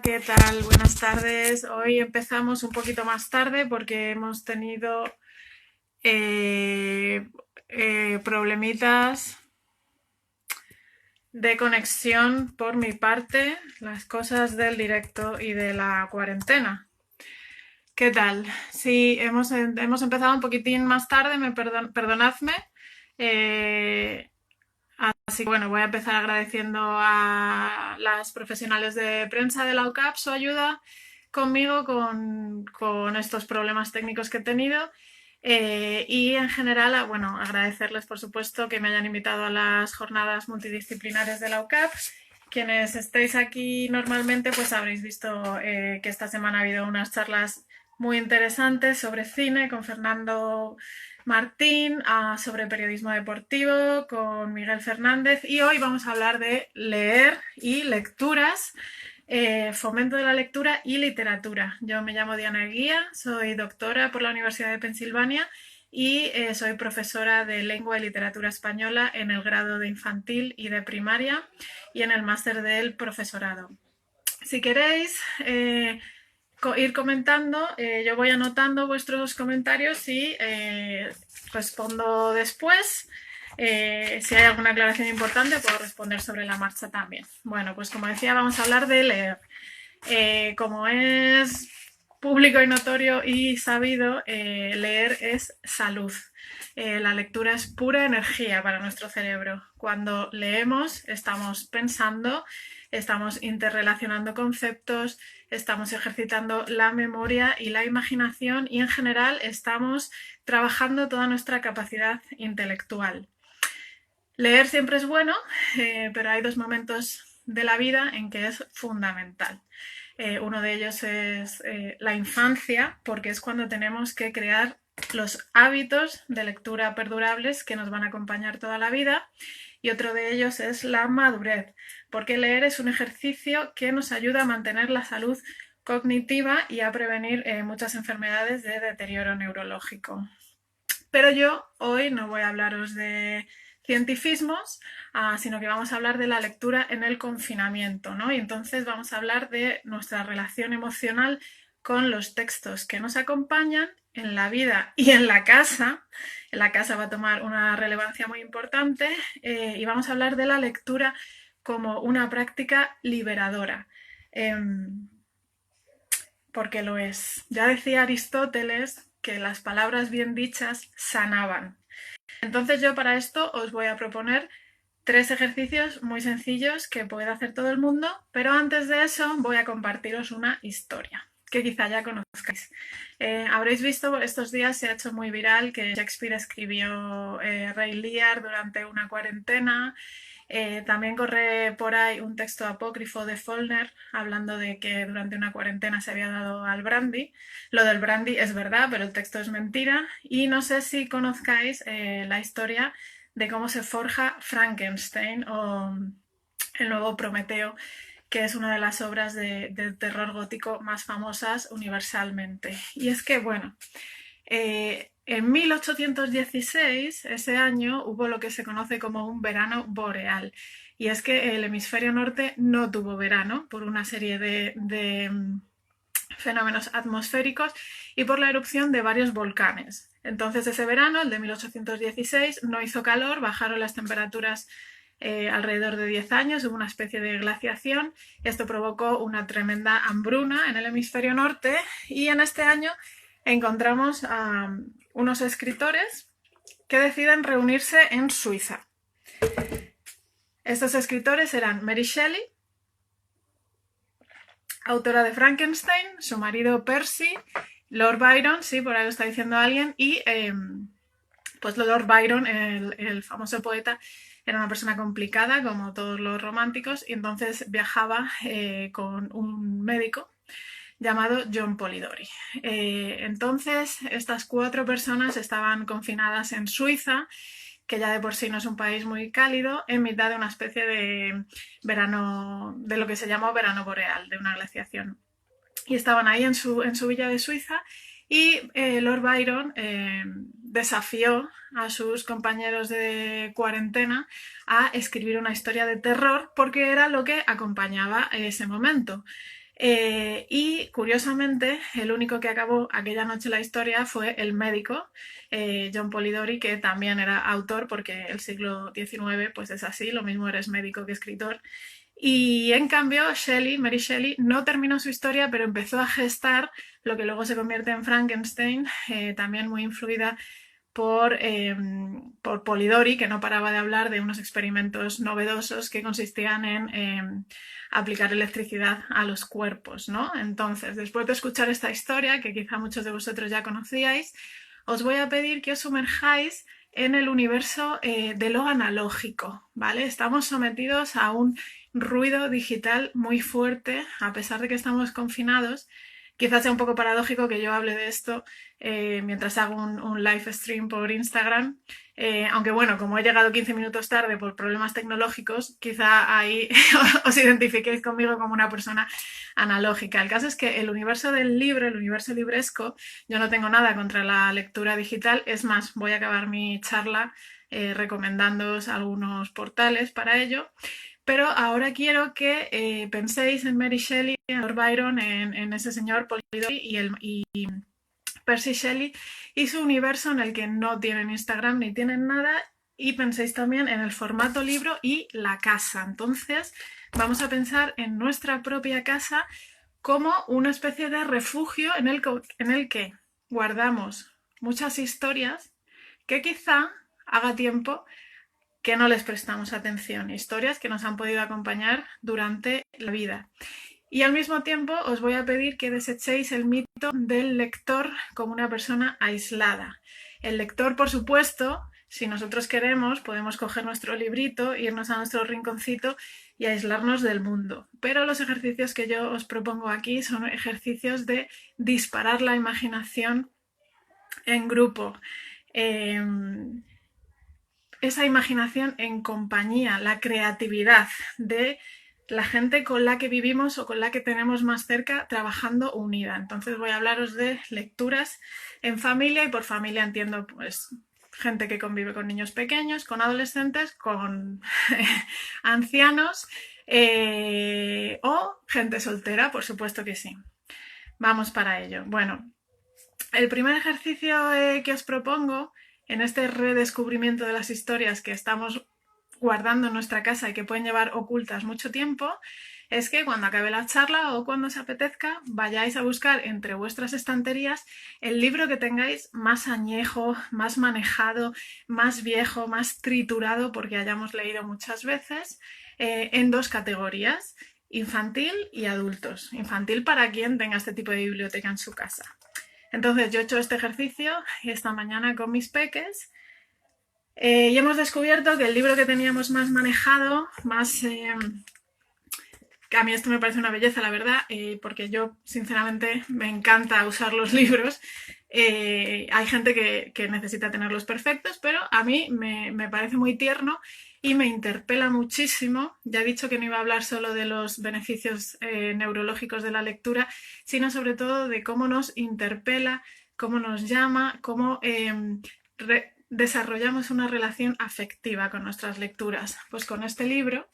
Hola, ¿qué tal? Buenas tardes. Hoy empezamos un poquito más tarde porque hemos tenido eh, problemitas de conexión por mi parte, las cosas del directo y de la cuarentena. ¿Qué tal? Sí, hemos empezado un poquitín más tarde, perdonadme. Eh, Así que bueno, voy a empezar agradeciendo a las profesionales de prensa de la UCAP su ayuda conmigo con estos problemas técnicos que he tenido. Y en general, bueno, agradecerles por supuesto que me hayan invitado a las jornadas multidisciplinares de la UCAP. Quienes estéis aquí normalmente pues habréis visto que esta semana ha habido unas charlas muy interesantes sobre cine con Fernando Martín, sobre periodismo deportivo con Miguel Fernández, y hoy vamos a hablar de leer y lecturas, fomento de la lectura y literatura. Yo me llamo Diana Eguía, soy doctora por la Universidad de Pensilvania y soy profesora de lengua y literatura española en el grado de infantil y de primaria y en el máster del profesorado. Si queréis ir comentando, yo voy anotando vuestros comentarios y respondo después. Si hay alguna aclaración importante, puedo responder sobre la marcha también. Bueno, pues como decía, vamos a hablar de leer. Como es público y notorio y sabido, leer es salud. La lectura es pura energía para nuestro cerebro. Cuando leemos, estamos pensando, estamos interrelacionando conceptos, estamos ejercitando la memoria y la imaginación y en general estamos trabajando toda nuestra capacidad intelectual. Leer siempre es bueno, pero hay dos momentos de la vida en que es fundamental. Uno de ellos es la infancia, porque es cuando tenemos que crear los hábitos de lectura perdurables que nos van a acompañar toda la vida. Y otro de ellos es la madurez, porque leer es un ejercicio que nos ayuda a mantener la salud cognitiva y a prevenir muchas enfermedades de deterioro neurológico. Pero yo hoy no voy a hablaros de cientifismos, sino que vamos a hablar de la lectura en el confinamiento, ¿no? Y entonces vamos a hablar de nuestra relación emocional con los textos que nos acompañan en la vida y en la casa. En la casa va a tomar una relevancia muy importante, y vamos a hablar de la lectura como una práctica liberadora. Porque lo es. Ya decía Aristóteles que las palabras bien dichas sanaban. Entonces yo para esto os voy a proponer tres ejercicios muy sencillos que puede hacer todo el mundo, pero antes de eso voy a compartiros una historia que quizá ya conozcáis. Habréis visto, estos días se ha hecho muy viral que Shakespeare escribió Rey Lear durante una cuarentena. También corre por ahí un texto apócrifo de Faulkner hablando de que durante una cuarentena se había dado al brandy. Lo del brandy es verdad, pero el texto es mentira. Y no sé si conozcáis la historia de cómo se forja Frankenstein o el nuevo Prometeo, que es una de las obras de terror gótico más famosas universalmente. Y es que, bueno, en 1816, ese año, hubo lo que se conoce como un verano boreal. Y es que el hemisferio norte no tuvo verano por una serie de fenómenos atmosféricos y por la erupción de varios volcanes. Entonces ese verano, el de 1816, no hizo calor, bajaron las temperaturas alrededor de 10 años, hubo una especie de glaciación, y esto provocó una tremenda hambruna en el hemisferio norte, y en este año encontramos a unos escritores que deciden reunirse en Suiza. Estos escritores eran Mary Shelley, autora de Frankenstein, su marido Percy, Lord Byron, sí, por ahí lo está diciendo alguien, y pues Lord Byron, el famoso poeta, era una persona complicada, como todos los románticos, y entonces viajaba con un médico llamado John Polidori. Entonces, estas cuatro personas estaban confinadas en Suiza, que ya de por sí no es un país muy cálido, en mitad de una especie de verano, de lo que se llamó verano boreal, de una glaciación. Y estaban ahí en su villa de Suiza, y Lord Byron desafió a sus compañeros de cuarentena a escribir una historia de terror porque era lo que acompañaba ese momento. Y curiosamente, el único que acabó aquella noche la historia fue el médico, John Polidori, que también era autor, porque el siglo XIX pues es así, lo mismo eres médico que escritor. Y en cambio, Mary Shelley, no terminó su historia, pero empezó a gestar lo que luego se convierte en Frankenstein, también muy influida por Polidori, que no paraba de hablar de unos experimentos novedosos que consistían en aplicar electricidad a los cuerpos, ¿no? Entonces, después de escuchar esta historia, que quizá muchos de vosotros ya conocíais, os voy a pedir que os sumerjáis en el universo de lo analógico, ¿vale? Estamos sometidos a un ruido digital muy fuerte, a pesar de que estamos confinados. Quizás sea un poco paradójico que yo hable de esto mientras hago un live stream por Instagram, aunque bueno, como he llegado 15 minutos tarde por problemas tecnológicos, quizá ahí os identifiquéis conmigo como una persona analógica. El caso es que el universo del libro, el universo libresco, yo no tengo nada contra la lectura digital, es más, voy a acabar mi charla recomendándoos algunos portales para ello. Pero ahora quiero que penséis en Mary Shelley, en Lord Byron, en ese señor Polidori y Percy Shelley y su universo en el que no tienen Instagram ni tienen nada, y penséis también en el formato libro y la casa. Entonces vamos a pensar en nuestra propia casa como una especie de refugio en el que guardamos muchas historias que quizá haga tiempo que no les prestamos atención, historias que nos han podido acompañar durante la vida. Y al mismo tiempo os voy a pedir que desechéis el mito del lector como una persona aislada. El lector, por supuesto, si nosotros queremos, podemos coger nuestro librito, irnos a nuestro rinconcito y aislarnos del mundo. Pero los ejercicios que yo os propongo aquí son ejercicios de disparar la imaginación en grupo. Esa imaginación en compañía, la creatividad de la gente con la que vivimos o con la que tenemos más cerca trabajando unida. Entonces voy a hablaros de lecturas en familia, y por familia entiendo pues gente que convive con niños pequeños, con adolescentes, con ancianos o gente soltera, por supuesto que sí. Vamos para ello. Bueno, el primer ejercicio que os propongo en este redescubrimiento de las historias que estamos guardando en nuestra casa y que pueden llevar ocultas mucho tiempo, es que cuando acabe la charla o cuando os apetezca, vayáis a buscar entre vuestras estanterías el libro que tengáis más añejo, más manejado, más viejo, más triturado, porque hayamos leído muchas veces, en dos categorías, infantil y adultos. Infantil para quien tenga este tipo de biblioteca en su casa. Entonces yo he hecho este ejercicio esta mañana con mis peques y hemos descubierto que el libro que teníamos más manejado, que a mí esto me parece una belleza, la verdad, porque yo sinceramente me encanta usar los libros. Hay gente que necesita tenerlos perfectos, pero a mí me parece muy tierno y me interpela muchísimo. Ya he dicho que no iba a hablar solo de los beneficios neurológicos de la lectura, sino sobre todo de cómo nos interpela, cómo nos llama, cómo desarrollamos una relación afectiva con nuestras lecturas. Pues con este libro,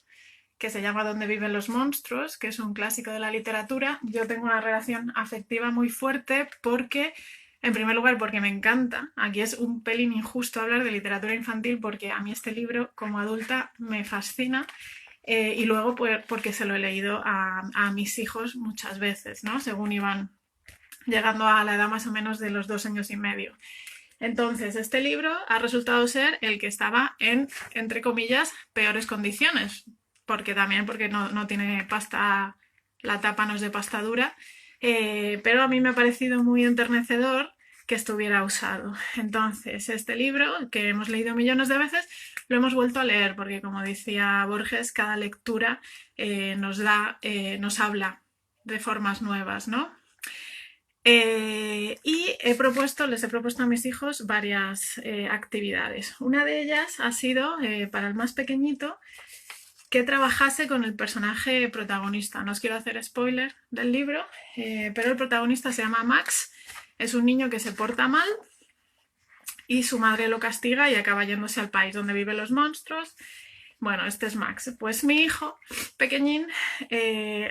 que se llama Dónde viven los monstruos, que es un clásico de la literatura, yo tengo una relación afectiva muy fuerte porque, en primer lugar, porque me encanta. Aquí es un pelín injusto hablar de literatura infantil porque a mí este libro, como adulta, me fascina. Y luego porque se lo he leído a mis hijos muchas veces, ¿no? Según iban llegando a la edad más o menos de los 2 años y medio. Entonces, este libro ha resultado ser el que estaba en, entre comillas, peores condiciones, porque no tiene pasta, la tapa no es de pasta dura, pero a mí me ha parecido muy enternecedor que estuviera usado. Entonces, este libro, que hemos leído millones de veces, lo hemos vuelto a leer, porque como decía Borges, cada lectura nos habla de formas nuevas, ¿no? Y les he propuesto a mis hijos varias actividades. Una de ellas ha sido, para el más pequeñito, que trabajase con el personaje protagonista. No os quiero hacer spoiler del libro, pero el protagonista se llama Max, es un niño que se porta mal y su madre lo castiga y acaba yéndose al país donde viven los monstruos. Bueno, este es Max. Pues mi hijo pequeñín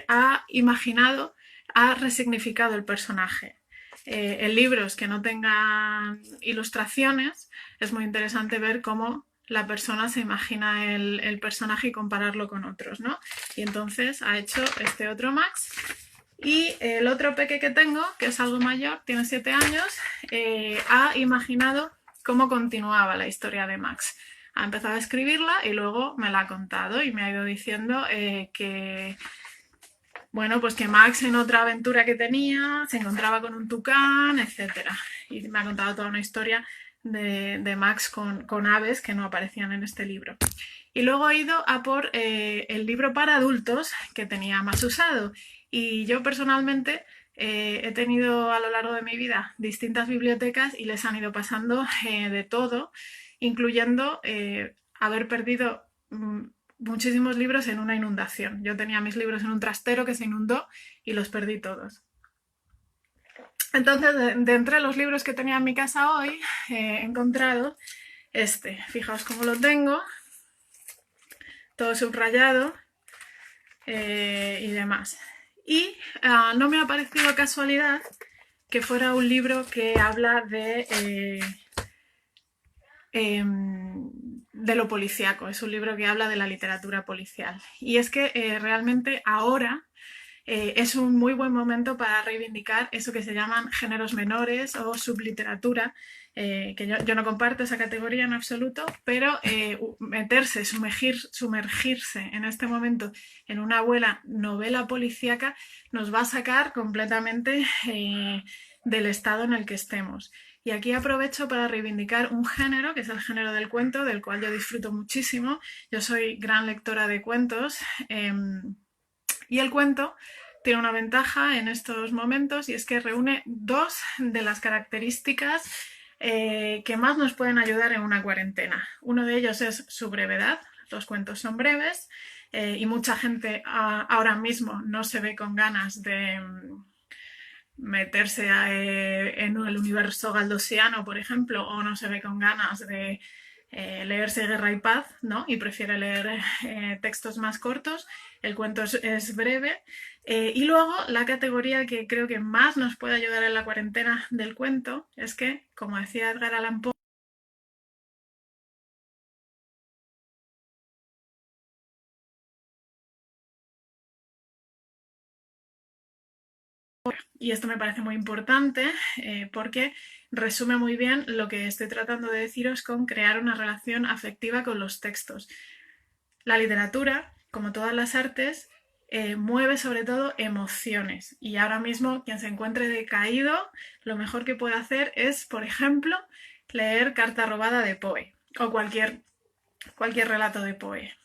ha imaginado ha resignificado el personaje. En libros que no tengan ilustraciones es muy interesante ver cómo la persona se imagina el personaje y compararlo con otros, ¿no? Y entonces ha hecho este otro Max. Y el otro peque que tengo, que es algo mayor, tiene 7 años, ha imaginado cómo continuaba la historia de Max. Ha empezado a escribirla y luego me la ha contado y me ha ido diciendo que, bueno, pues que Max en otra aventura que tenía se encontraba con un tucán, etc. Y me ha contado toda una historia de Max con aves que no aparecían en este libro. Y luego he ido a por el libro para adultos que tenía más usado. Y yo personalmente he tenido a lo largo de mi vida distintas bibliotecas y les han ido pasando de todo, incluyendo haber perdido muchísimos libros en una inundación. Yo tenía mis libros en un trastero que se inundó y los perdí todos. Entonces, de entre los libros que tenía en mi casa hoy, he encontrado este. Fijaos cómo lo tengo, todo subrayado y demás. Y no me ha parecido casualidad que fuera un libro que habla de lo policíaco, es un libro que habla de la literatura policial. Y es que realmente ahora es un muy buen momento para reivindicar eso que se llaman géneros menores o subliteratura, que yo no comparto esa categoría en absoluto, pero meterse, sumergirse en este momento en una buena novela policíaca nos va a sacar completamente del estado en el que estemos. Y aquí aprovecho para reivindicar un género, que es el género del cuento, del cual yo disfruto muchísimo. Yo soy gran lectora de cuentos y el cuento tiene una ventaja en estos momentos y es que reúne dos de las características que más nos pueden ayudar en una cuarentena. Uno de ellos es su brevedad, los cuentos son breves y mucha gente ahora mismo no se ve con ganas de meterse en el universo galdosiano, por ejemplo, o no se ve con ganas de leerse Guerra y Paz, ¿no? Y prefiere leer textos más cortos. El cuento es breve. Y luego la categoría que creo que más nos puede ayudar en la cuarentena del cuento es que, como decía Edgar Allan Poe, y esto me parece muy importante porque resume muy bien lo que estoy tratando de deciros con crear una relación afectiva con los textos. La literatura, como todas las artes, mueve sobre todo emociones y ahora mismo quien se encuentre decaído, lo mejor que puede hacer es, por ejemplo, leer Carta robada de Poe o cualquier relato de Poe.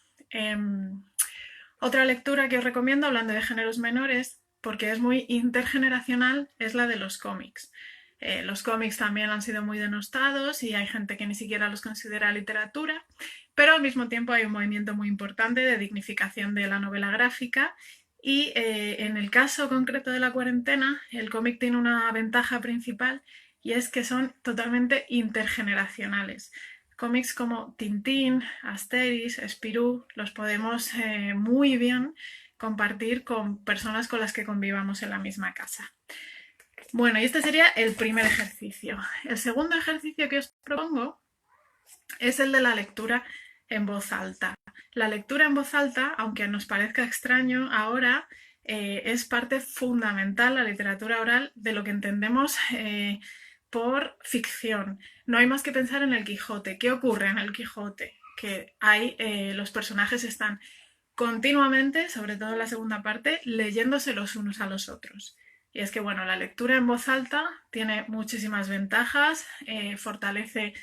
Otra lectura que os recomiendo, hablando de géneros menores, porque es muy intergeneracional, es la de los cómics. Los cómics también han sido muy denostados y hay gente que ni siquiera los considera literatura, pero al mismo tiempo hay un movimiento muy importante de dignificación de la novela gráfica y en el caso concreto de la cuarentena, el cómic tiene una ventaja principal y es que son totalmente intergeneracionales. Cómics como Tintín, Asterix, Spirou, los podemos muy bien compartir con personas con las que convivamos en la misma casa. Bueno, y este sería el primer ejercicio. El segundo ejercicio que os propongo es el de la lectura en voz alta. La lectura en voz alta, aunque nos parezca extraño ahora, es parte fundamental, la literatura oral, de lo que entendemos por ficción. No hay más que pensar en el Quijote. ¿Qué ocurre en el Quijote? Que los personajes están continuamente, sobre todo en la segunda parte, leyéndose los unos a los otros. Y es que, bueno, la lectura en voz alta tiene muchísimas ventajas, fortalece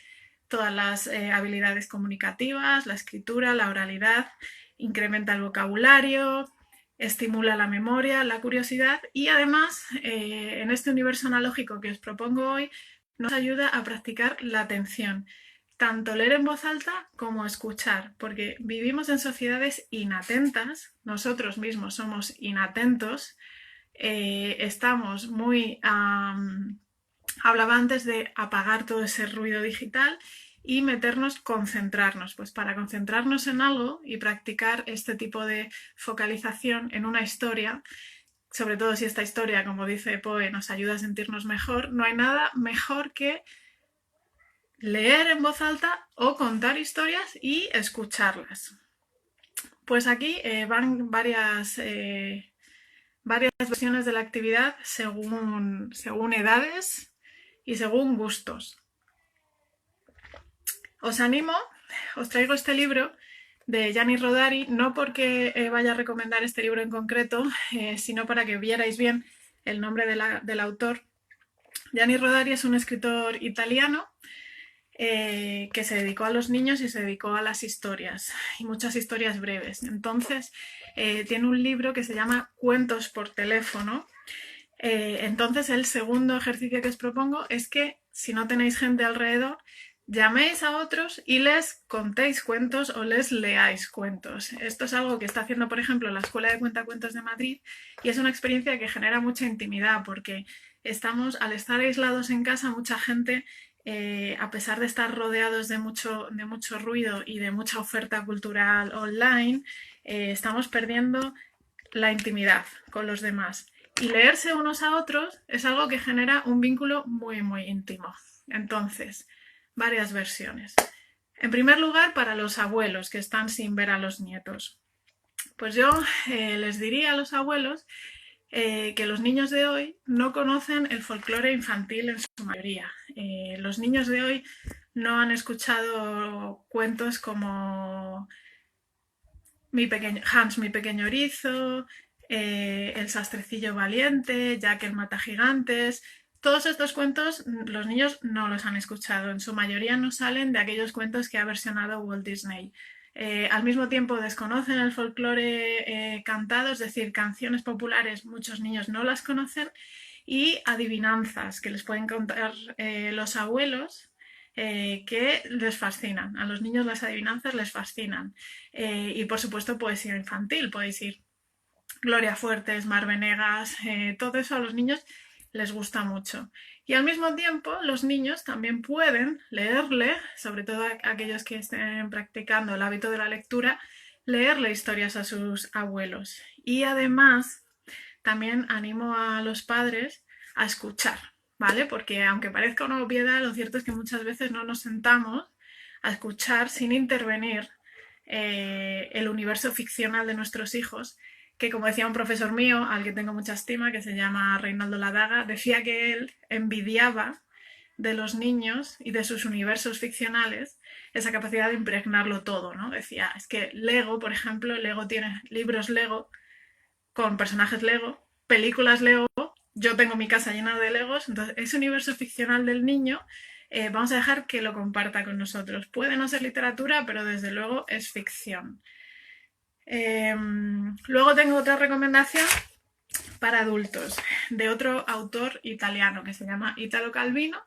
todas las habilidades comunicativas, la escritura, la oralidad, incrementa el vocabulario, estimula la memoria, la curiosidad y además en este universo analógico que os propongo hoy nos ayuda a practicar la atención, tanto leer en voz alta como escuchar, porque vivimos en sociedades inatentas, nosotros mismos somos inatentos, estamos muy... hablaba antes de apagar todo ese ruido digital y concentrarnos. Pues para concentrarnos en algo y practicar este tipo de focalización en una historia, sobre todo si esta historia, como dice Poe, nos ayuda a sentirnos mejor, no hay nada mejor que leer en voz alta o contar historias y escucharlas. Pues aquí van varias versiones de la actividad según edades y según gustos. Os animo, os traigo este libro de Gianni Rodari, no porque vaya a recomendar este libro en concreto, sino para que vierais bien el nombre del autor. Gianni Rodari es un escritor italiano que se dedicó a los niños y se dedicó a las historias, y muchas historias breves. Entonces, tiene un libro que se llama Cuentos por teléfono. Entonces, el segundo ejercicio que os propongo es que, si no tenéis gente alrededor, llaméis a otros y les contéis cuentos o les leáis cuentos. Esto es algo que está haciendo, por ejemplo, la Escuela de Cuentacuentos de Madrid, y es una experiencia que genera mucha intimidad porque al estar aislados en casa, mucha gente, a pesar de estar rodeados de mucho ruido y de mucha oferta cultural online, estamos perdiendo la intimidad con los demás. Y leerse unos a otros es algo que genera un vínculo muy, muy íntimo. Entonces, varias versiones. En primer lugar, para los abuelos que están sin ver a los nietos. Pues yo les diría a los abuelos que los niños de hoy no conocen el folclore infantil en su mayoría. Los niños de hoy no han escuchado cuentos como Hans, mi pequeño erizo, El sastrecillo valiente, Jack el matagigantes. Todos estos cuentos los niños no los han escuchado. En su mayoría no salen de aquellos cuentos que ha versionado Walt Disney. Al mismo tiempo desconocen el folclore cantado, es decir, canciones populares, muchos niños no las conocen, y adivinanzas que les pueden contar los abuelos, que les fascinan. A los niños las adivinanzas les fascinan. Y por supuesto poesía infantil, podéis ir Gloria Fuertes, Mar Venegas, todo eso a los niños les gusta mucho. Y al mismo tiempo los niños también pueden leerle, sobre todo a aquellos que estén practicando el hábito de la lectura, leerle historias a sus abuelos. Y además también animo a los padres a escuchar, ¿vale? Porque aunque parezca una obviedad, lo cierto es que muchas veces no nos sentamos a escuchar sin intervenir el universo ficcional de nuestros hijos, que, como decía un profesor mío, al que tengo mucha estima, que se llama Reinaldo Ladaga, decía que él envidiaba de los niños y de sus universos ficcionales esa capacidad de impregnarlo todo, ¿no? Decía, es que Lego, por ejemplo, Lego tiene libros Lego con personajes Lego, películas Lego, yo tengo mi casa llena de Legos, entonces ese universo ficcional del niño vamos a dejar que lo comparta con nosotros. Puede no ser literatura, pero desde luego es ficción. Luego tengo otra recomendación para adultos de otro autor italiano que se llama Italo Calvino,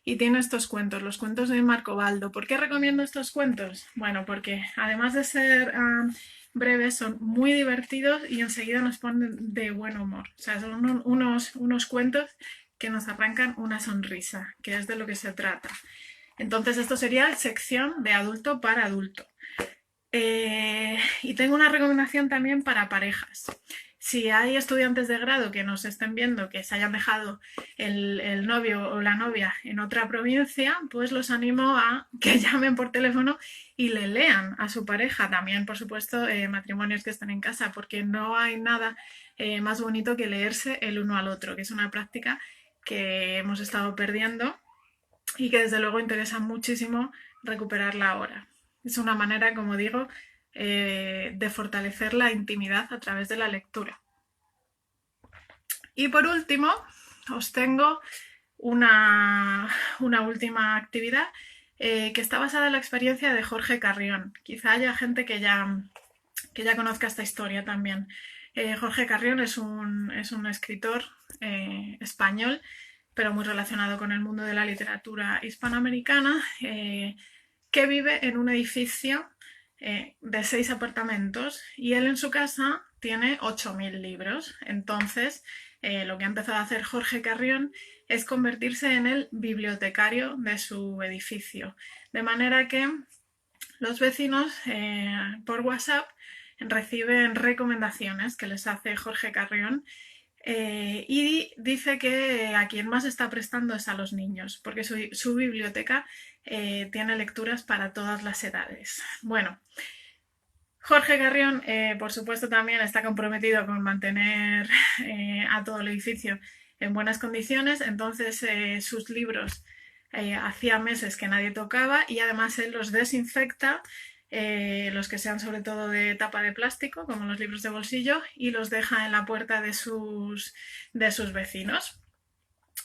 y tiene estos cuentos, los cuentos de Marco Baldo. ¿Por qué recomiendo estos cuentos? Bueno, porque además de ser breves, son muy divertidos y enseguida nos ponen de buen humor. O sea, son unos cuentos que nos arrancan una sonrisa, que es de lo que se trata. Entonces, esto sería sección de adulto para adulto. Y tengo una recomendación también para parejas. Si hay estudiantes de grado que nos estén viendo que se hayan dejado el novio o la novia en otra provincia, pues los animo a que llamen por teléfono y le lean a su pareja. También, por supuesto, matrimonios que estén en casa, porque no hay nada más bonito que leerse el uno al otro, que es una práctica que hemos estado perdiendo y que desde luego interesa muchísimo recuperarla ahora. Es una manera, como digo, de fortalecer la intimidad a través de la lectura. Y por último, os tengo una última actividad que está basada en la experiencia de Jorge Carrión. Quizá haya gente que ya conozca esta historia también. Jorge Carrión es un escritor español, pero muy relacionado con el mundo de la literatura hispanoamericana, que vive en un edificio de 6 apartamentos, y él en su casa tiene 8.000 libros. Entonces, lo que ha empezado a hacer Jorge Carrión es convertirse en el bibliotecario de su edificio. De manera que los vecinos por WhatsApp reciben recomendaciones que les hace Jorge Carrión, Y dice que a quien más está prestando es a los niños, porque su biblioteca tiene lecturas para todas las edades. Bueno, Jorge Carrión, por supuesto, también está comprometido con mantener a todo el edificio en buenas condiciones, entonces sus libros hacía meses que nadie tocaba y además él los desinfecta, los que sean sobre todo de tapa de plástico, como los libros de bolsillo, y los deja en la puerta de sus vecinos.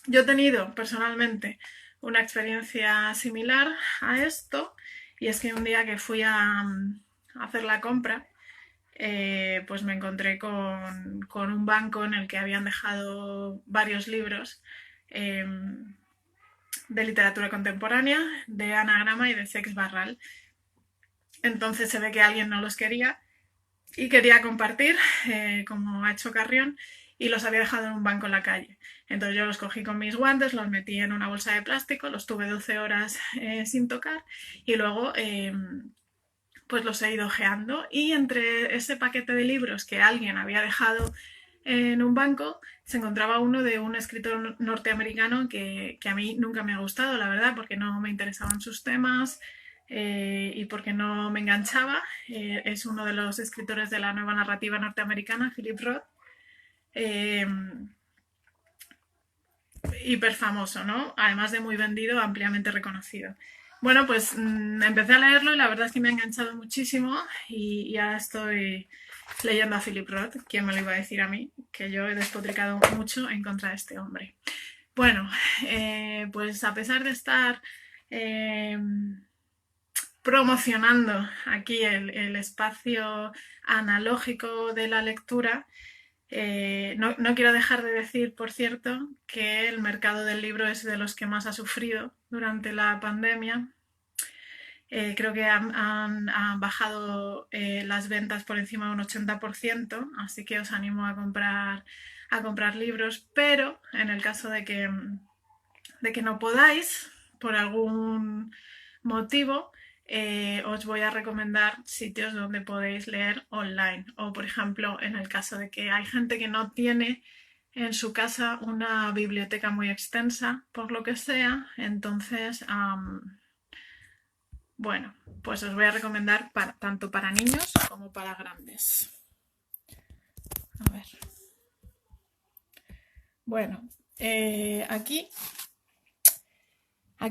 Yo he tenido personalmente una experiencia similar a esto, y es que un día que fui a hacer la compra, pues me encontré con un banco en el que habían dejado varios libros de literatura contemporánea, de anagrama y de Sex Barral. Entonces se ve que alguien no los quería y quería compartir, como ha hecho Carrión, y los había dejado en un banco en la calle. Entonces yo los cogí con mis guantes, los metí en una bolsa de plástico, los tuve 12 horas sin tocar y luego pues los he ido ojeando, y entre ese paquete de libros que alguien había dejado en un banco se encontraba uno de un escritor norteamericano que a mí nunca me ha gustado, la verdad, porque no me interesaban sus temas y porque no me enganchaba. Es uno de los escritores de la nueva narrativa norteamericana, Philip Roth. Hiper famoso, ¿no? Además de muy vendido, ampliamente reconocido. Bueno, pues empecé a leerlo y la verdad es que me ha enganchado muchísimo y ya estoy leyendo a Philip Roth. ¿Quién me lo iba a decir a mí? Que yo he despotricado mucho en contra de este hombre. Bueno, pues a pesar de estar promocionando aquí el espacio analógico de la lectura, no quiero dejar de decir, por cierto, que el mercado del libro es de los que más ha sufrido durante la pandemia. Creo que han bajado las ventas por encima de un 80%, así que os animo a comprar libros, pero en el caso de que no podáis, por algún motivo, os voy a recomendar sitios donde podéis leer online, o por ejemplo en el caso de que hay gente que no tiene en su casa una biblioteca muy extensa, por lo que sea, entonces bueno, pues os voy a recomendar tanto para niños como para grandes. A ver. Bueno, aquí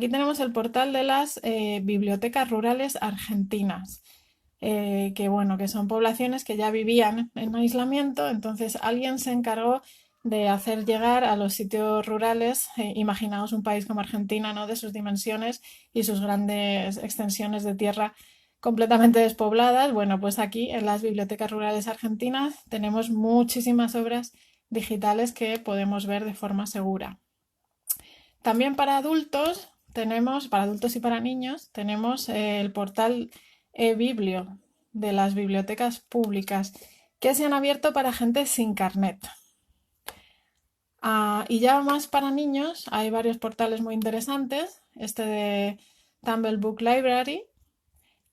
tenemos el portal de las bibliotecas rurales argentinas, que bueno, que son poblaciones que ya vivían en aislamiento, entonces alguien se encargó de hacer llegar a los sitios rurales, imaginaos un país como Argentina, ¿no?, de sus dimensiones y sus grandes extensiones de tierra completamente despobladas. Bueno, pues aquí en las bibliotecas rurales argentinas tenemos muchísimas obras digitales que podemos ver de forma segura. También para adultos y para niños, tenemos el portal eBiblio de las bibliotecas públicas, que se han abierto para gente sin carnet. Y ya más para niños, hay varios portales muy interesantes. Este de Tumble Book Library,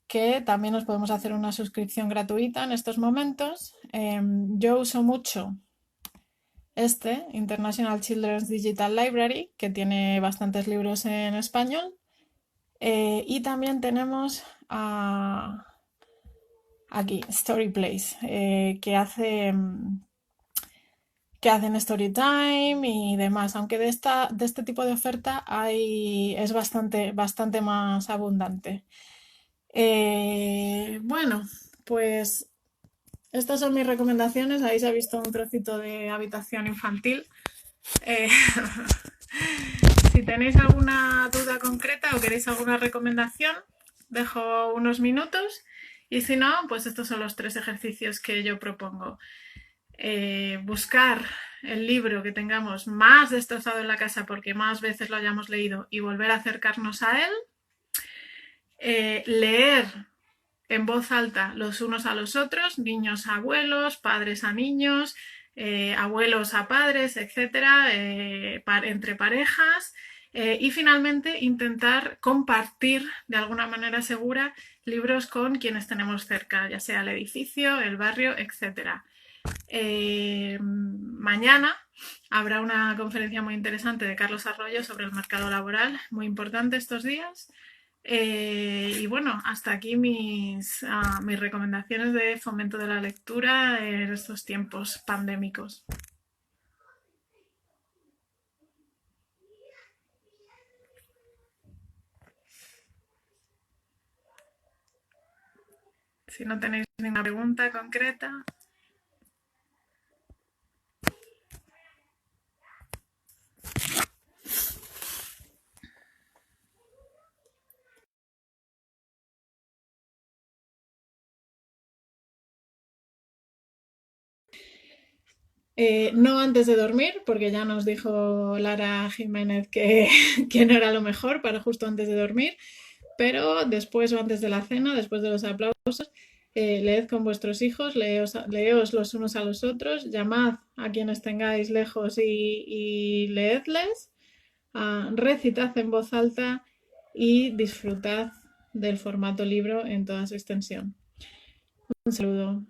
que también nos podemos hacer una suscripción gratuita en estos momentos. Yo uso mucho International Children's Digital Library, que tiene bastantes libros en español. Y también tenemos aquí Story Place, que hacen story time y demás, aunque de este tipo de oferta es bastante más abundante. Bueno, pues estas son mis recomendaciones. Ahí se ha visto un trocito de habitación infantil. Si tenéis alguna duda concreta o queréis alguna recomendación, dejo unos minutos, y si no, pues estos son los 3 ejercicios que yo propongo. Buscar el libro que tengamos más destrozado en la casa porque más veces lo hayamos leído y volver a acercarnos a él. Leer en voz alta los unos a los otros, niños a abuelos, padres a niños, abuelos a padres, etcétera, entre parejas. Y finalmente intentar compartir de alguna manera segura libros con quienes tenemos cerca, ya sea el edificio, el barrio, etcétera. Mañana Habrá una conferencia muy interesante de Carlos Arroyo sobre el mercado laboral, muy importante estos días. Y bueno, hasta aquí mis recomendaciones de fomento de la lectura en estos tiempos pandémicos. Si no tenéis ninguna pregunta concreta. No antes de dormir, porque ya nos dijo Lara Jiménez que no era lo mejor para justo antes de dormir, pero después o antes de la cena, después de los aplausos, leed con vuestros hijos, leos los unos a los otros, llamad a quienes tengáis lejos y leedles, recitad en voz alta y disfrutad del formato libro en toda su extensión. Un saludo.